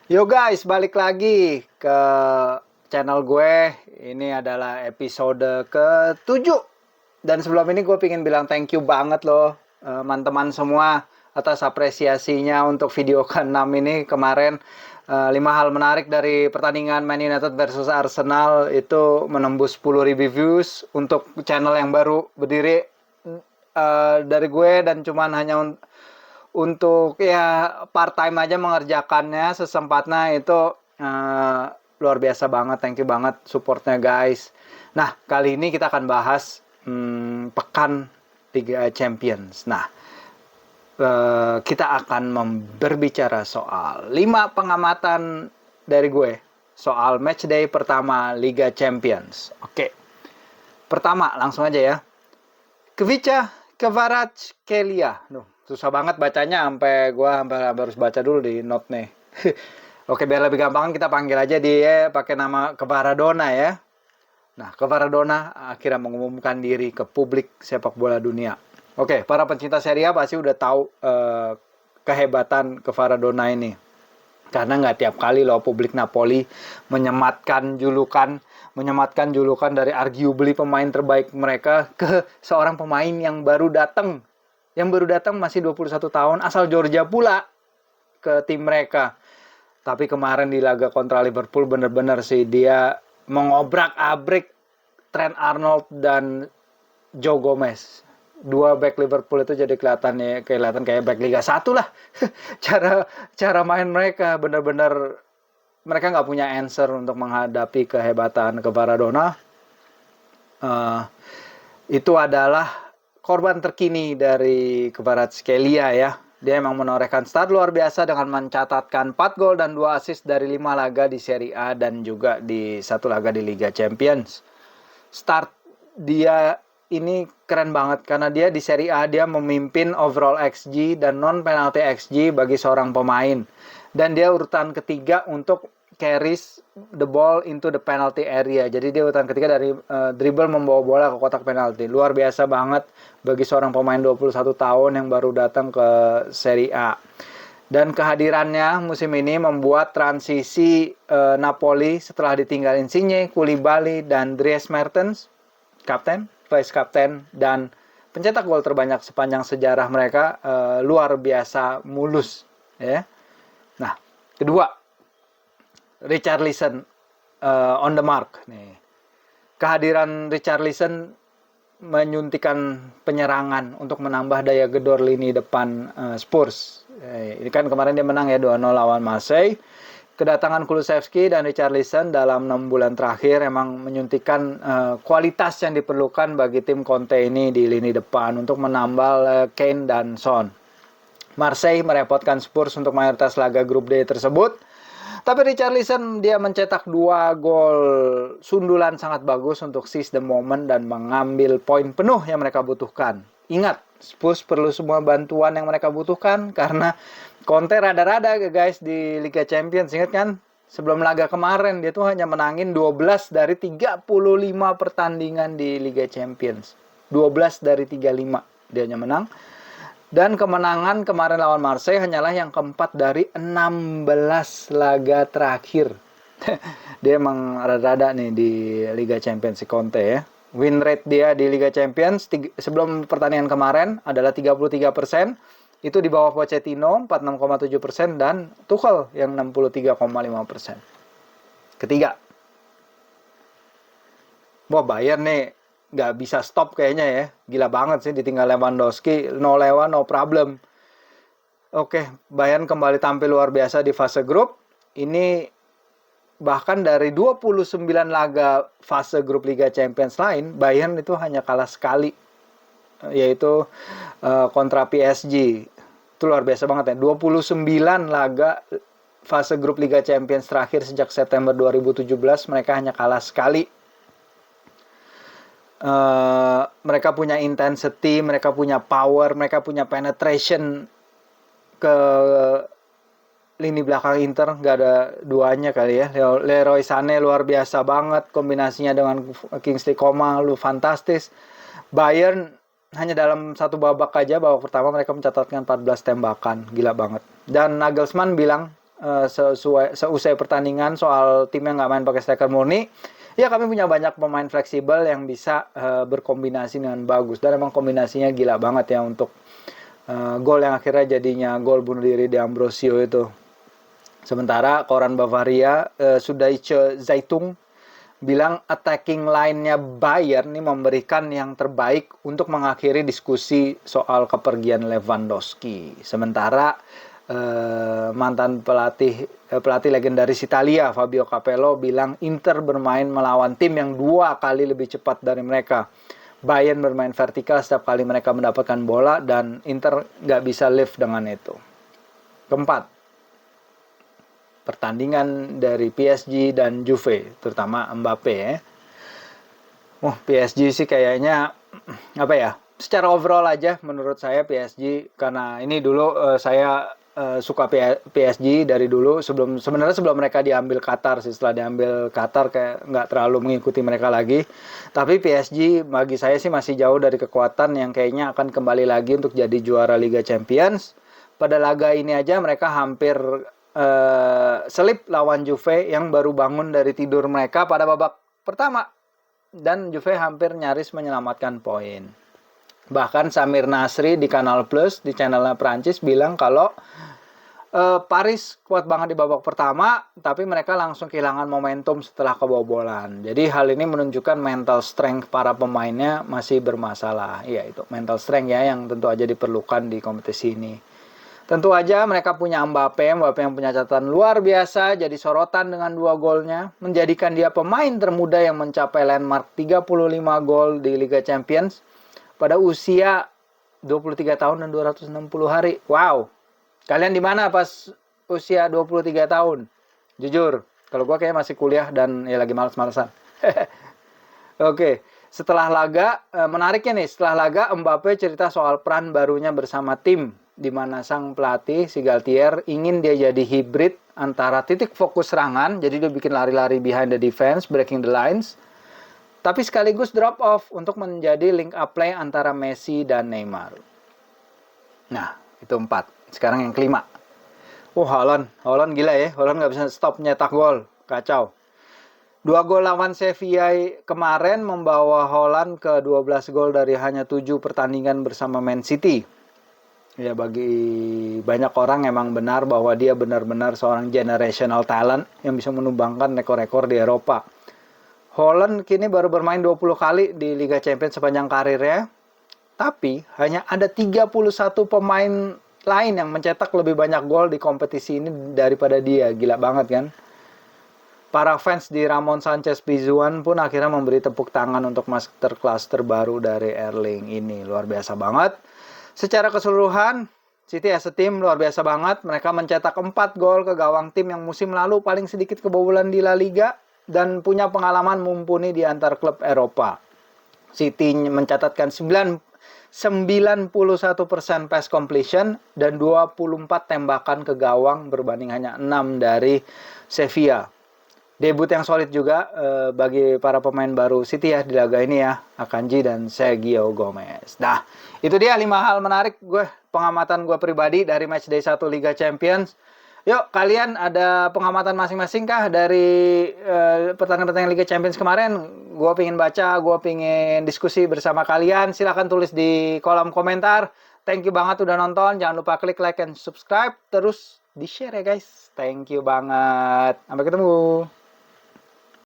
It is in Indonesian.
Yo guys, balik lagi ke channel gue. Ini adalah episode ke-7. Dan sebelum ini gue pengen bilang thank you banget loh teman-teman semua atas apresiasinya untuk video ke-6 ini kemarin. 5 hal menarik dari pertandingan Man United versus Arsenal itu menembus 10.000 views untuk channel yang baru berdiri dari gue, dan cuman hanya untuk ya part time aja mengerjakannya sesempatnya. Itu luar biasa banget, thank you banget supportnya guys. Nah, kali ini kita akan bahas pekan Liga Champions. Nah, kita akan berbicara soal 5 pengamatan dari gue soal matchday pertama Liga Champions. Oke, pertama langsung aja ya. Kvicha Kvaratskhelia. Susah banget bacanya, sampai harus baca dulu di note nih. Oke, biar lebih gampang kita panggil aja dia pakai nama Kvaradona ya. Nah, Kvaradona akhirnya mengumumkan diri ke publik sepak bola dunia. Oke, para pencinta Serie A pasti udah tahu kehebatan Kvaradona ini. Karena nggak tiap kali loh publik Napoli menyematkan julukan dari arguably pemain terbaik mereka ke seorang pemain yang baru datang. Yang baru datang masih 21 tahun, asal Georgia pula, ke tim mereka. Tapi kemarin di laga kontra Liverpool bener-bener sih dia mengobrak-abrik Trent Arnold dan Joe Gomez. Dua back Liverpool itu jadi kelihatan kayak back Liga 1 lah. cara main mereka bener-bener, mereka nggak punya answer untuk menghadapi kehebatan Kvaradona. Itu adalah korban terkini dari Kvaratskhelia ya. Dia emang menorehkan start luar biasa dengan mencatatkan 4 gol dan 2 assist dari 5 laga di Serie A dan juga di 1 laga di Liga Champions. Start dia ini keren banget karena dia di Serie A dia memimpin overall XG dan non penalty XG bagi seorang pemain. Dan dia urutan ketiga untuk carries the ball into the penalty area. Jadi dia urutan ketiga dari dribble membawa bola ke kotak penalti. Luar biasa banget bagi seorang pemain 21 tahun yang baru datang ke Serie A. Dan kehadirannya musim ini membuat transisi Napoli setelah ditinggal Insigne, Koulibaly, dan Dries Mertens, kapten, vice kapten, dan pencetak gol terbanyak sepanjang sejarah mereka, luar biasa mulus ya. Nah, kedua, Richarlison on the mark nih. Kehadiran Richarlison menyuntikkan penyerangan untuk menambah daya gedor lini depan Spurs. Ini kan kemarin dia menang ya 2-0 lawan Marseille. Kedatangan Kulusevski dan Richarlison dalam 6 bulan terakhir emang menyuntikkan kualitas yang diperlukan bagi tim Conte ini di lini depan untuk menambal Kane dan Son. Marseille merepotkan Spurs untuk mayoritas laga grup D tersebut. Tapi Richarlison dia mencetak 2 gol sundulan sangat bagus untuk seize the moment dan mengambil poin penuh yang mereka butuhkan. Ingat, Spurs perlu semua bantuan yang mereka butuhkan karena Conte rada-rada guys di Liga Champions. Ingat kan? Sebelum laga kemarin dia tuh hanya menangin 12 dari 35 pertandingan di Liga Champions. 12 dari 35 dia hanya menang. Dan kemenangan kemarin lawan Marseille hanyalah yang keempat dari 16 laga terakhir. Dia emang rada-rada nih di Liga Champions si Conte ya. Win rate dia di Liga Champions sebelum pertandingan kemarin adalah 33%. Itu di bawah Pochettino 46,7% dan Tuchel yang 63,5%. Ketiga, Bayern nih nggak bisa stop kayaknya ya. Gila banget sih ditinggal Lewandowski. No Lewa, no problem. Oke, Bayern kembali tampil luar biasa di fase grup. Ini bahkan dari 29 laga fase grup Liga Champions lain, Bayern itu hanya kalah sekali. Yaitu kontra PSG. Itu luar biasa banget ya. 29 laga fase grup Liga Champions terakhir sejak September 2017, mereka hanya kalah sekali. Mereka punya intensity, mereka punya power, mereka punya penetration ke lini belakang Inter, nggak ada duanya kali ya. Leroy Sané luar biasa banget, kombinasinya dengan Kingsley Coman lu fantastis. Bayern hanya dalam 1 babak aja, babak pertama mereka mencatatkan 14 tembakan, gila banget. Dan Nagelsmann bilang seusai pertandingan soal timnya nggak main pakai striker murni. Ya kami punya banyak pemain fleksibel yang bisa berkombinasi dengan bagus. Dan emang kombinasinya gila banget ya untuk gol yang akhirnya jadinya gol bunuh diri di Ambrosio itu. Sementara koran Bavaria, Süddeutsche Zeitung bilang attacking line-nya Bayern ini memberikan yang terbaik untuk mengakhiri diskusi soal kepergian Lewandowski. Sementara mantan pelatih legendaris Italia Fabio Capello bilang Inter bermain melawan tim yang 2 kali lebih cepat dari mereka. Bayern bermain vertikal setiap kali mereka mendapatkan bola dan Inter nggak bisa live dengan itu. Keempat, pertandingan dari PSG dan Juve, terutama Mbappe ya. PSG sih kayaknya apa ya? Secara overall aja menurut saya PSG, karena ini dulu saya suka PSG dari dulu, sebenarnya sebelum mereka diambil Qatar sih. Setelah diambil Qatar kayak nggak terlalu mengikuti mereka lagi. Tapi PSG bagi saya sih masih jauh dari kekuatan yang kayaknya akan kembali lagi untuk jadi juara Liga Champions. Pada laga ini aja mereka hampir selip lawan Juve yang baru bangun dari tidur mereka pada babak pertama, dan Juve hampir nyaris menyelamatkan poin. Bahkan Samir Nasri di Kanal Plus, di channelnya Prancis, bilang kalau Paris kuat banget di babak pertama, tapi mereka langsung kehilangan momentum setelah kebobolan. Jadi hal ini menunjukkan mental strength para pemainnya masih bermasalah. Iya, itu mental strength ya yang tentu aja diperlukan di kompetisi ini. Tentu aja mereka punya Mbappe yang punya catatan luar biasa, jadi sorotan dengan 2 golnya, menjadikan dia pemain termuda yang mencapai landmark 35 gol di Liga Champions pada usia 23 tahun dan 260 hari. Wow. Kalian di mana pas usia 23 tahun? Jujur, kalau gue kayak masih kuliah dan ya lagi males-malesan. Oke. Setelah laga, menariknya nih, setelah laga Mbappe cerita soal peran barunya bersama tim, di mana sang pelatih, si Galtier, ingin dia jadi hibrid antara titik fokus serangan, jadi dia bikin lari-lari behind the defense, breaking the lines, tapi sekaligus drop off untuk menjadi link up play antara Messi dan Neymar. Nah, itu 4. Sekarang yang kelima. Haaland gila ya, Haaland nggak bisa stop nyetak gol, kacau. 2 gol lawan Sevilla kemarin membawa Haaland ke 12 gol dari hanya 7 pertandingan bersama Man City. Ya, bagi banyak orang emang benar bahwa dia benar-benar seorang generational talent yang bisa menumbangkan rekor-rekor di Eropa. Haaland kini baru bermain 20 kali di Liga Champions sepanjang karirnya. Tapi hanya ada 31 pemain lain yang mencetak lebih banyak gol di kompetisi ini daripada dia. Gila banget kan? Para fans di Ramon Sanchez Pizjuan pun akhirnya memberi tepuk tangan untuk masterclass terbaru dari Erling ini. Luar biasa banget. Secara keseluruhan, City as a team luar biasa banget. Mereka mencetak 4 gol ke gawang tim yang musim lalu paling sedikit kebobolan di La Liga dan punya pengalaman mumpuni di antar klub Eropa. City mencatatkan 91% pass completion dan 24 tembakan ke gawang berbanding hanya 6 dari Sevilla. Debut yang solid juga bagi para pemain baru City ya di laga ini ya, Akanji dan Sergio Gomez. Nah, itu dia 5 hal menarik pengamatan gue pribadi dari matchday 1 Liga Champions. Yuk, kalian ada pengamatan masing-masing kah dari pertandingan Liga Champions kemarin? Gue pengen baca, gue pengen diskusi bersama kalian. Silahkan tulis di kolom komentar. Thank you banget udah nonton. Jangan lupa klik like and subscribe. Terus di-share ya guys. Thank you banget. Sampai ketemu.